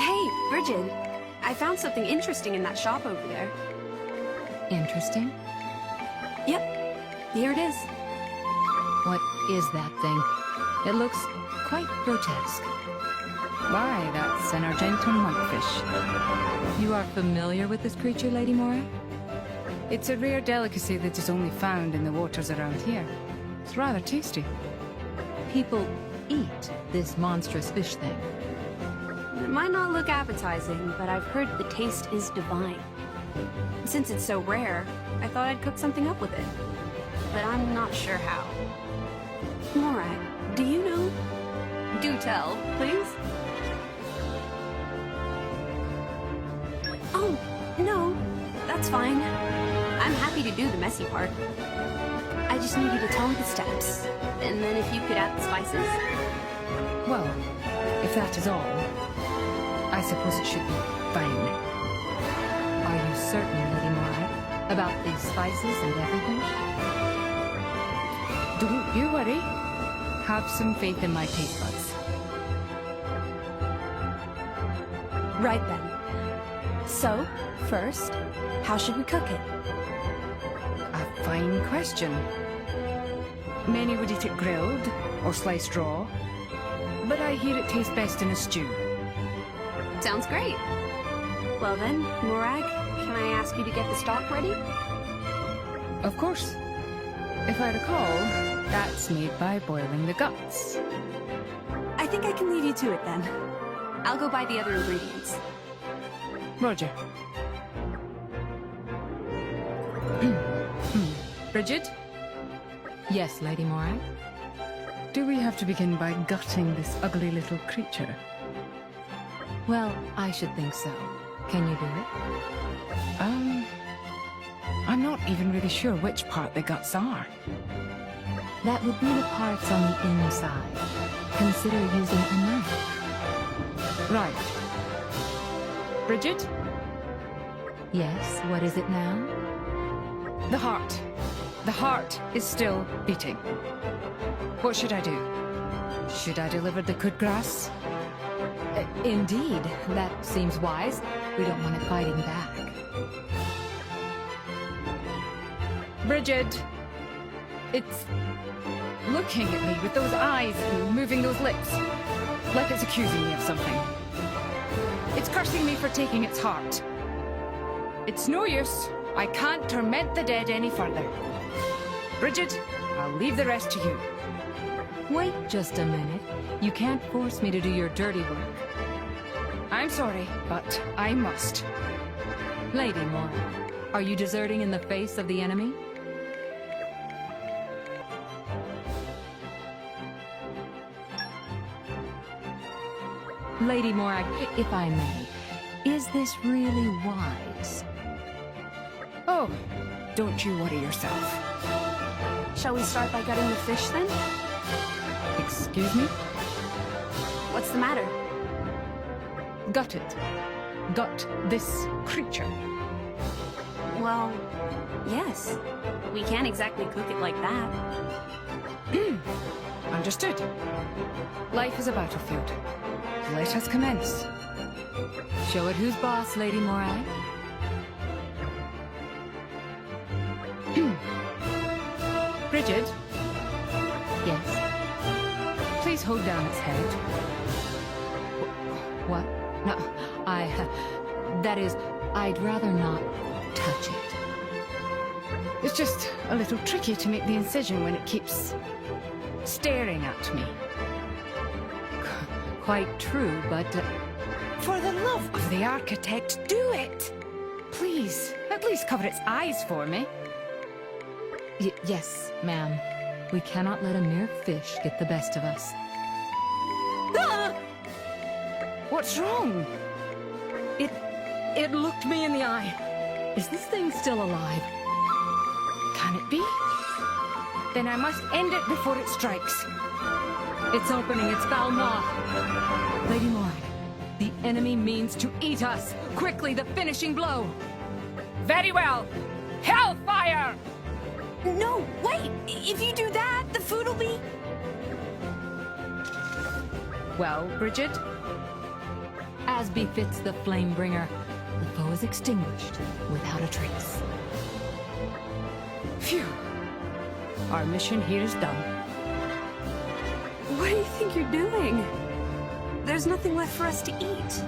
Hey, Bridget. I found something interesting in that shop over there. Interesting? Yep, here it is. What is that thing? It looks quite grotesque. Why, that's an Argentine monkfish. You are familiar with this creature, Lady Morag? It's a rare delicacy that is only found in the waters around here. It's rather tasty. People eat this monstrous fish thing. It might not look appetizing, but I've heard the taste is divine. Since it's so rare, I thought I'd cook something up with it. But I'm not sure how. Morag, do you know? Do tell, please. Oh, no, that's fine. I'm happy to do the messy part. I just need you to tell me the steps. And then if you could add the spices. Well, if that is all, I suppose it should be fine. Are you certain, Lady Morag, about these spices and everything? Don't you worry. Have some faith in my taste buds. Right then. So, first, how should we cook it? A fine question. Many would eat it grilled or sliced raw, but I hear it tastes best in a stew. Sounds great. Well then, Morag, can I ask you to get the stock ready? Of course. If I recall, that's made by boiling the guts. I think I can leave you to it then. I'll go buy the other ingredients. Roger. Bridget? Yes, Lady Morag? Do we have to begin by gutting this ugly little creature? Well, I should think so. Can you do it? I'm not even really sure which part the guts are. That would be the parts on the inside. Consider using a knife. Right. Bridget? Yes, what is it now? The heart. The heart is still beating. What should I do? Should I deliver the good grass? Indeed, that seems wise. We don't want it fighting back. Bridget! It's looking at me with those eyes and moving those lips, like it's accusing me of something. It's cursing me for taking its heart. It's no use. I can't torment the dead any further. Bridget, I'll leave the rest to you. Wait just a minute. You can't force me to do your dirty work. I'm sorry, but I must. Lady Morag, are you deserting in the face of the enemy? Lady Morag, if I may, is this really wise? Oh, don't you worry yourself. Shall we start by gutting the fish then? Excuse me? What's the matter? Gut it. Gut this creature. Well, yes. We can't exactly cook it like that. Understood. Life is a battlefield. Let us commence. Show it who's boss, Lady Morag. Bridget? Yes? Please hold down its head. What? No, that is, I'd rather not touch it. It's just a little tricky to make the incision when it keeps staring at me. Quite true, but for the love of the architect, do it! Please, at least cover its eyes for me. Yes, ma'am. We cannot let a mere fish get the best of us. Ah! What's wrong? It looked me in the eye. Is this thing still alive? Can it be? Then I must end it before it strikes. It's opening its foul maw. Lady Morag, the enemy means to eat us. Quickly, the finishing blow. Very well. Hellfire! No, wait! If you do that, the food will be... Well, Bridget, As befits the Flamebringer, the foe is extinguished without a trace. Phew. Our mission here is done. What do you think you're doing? There's nothing left for us to eat.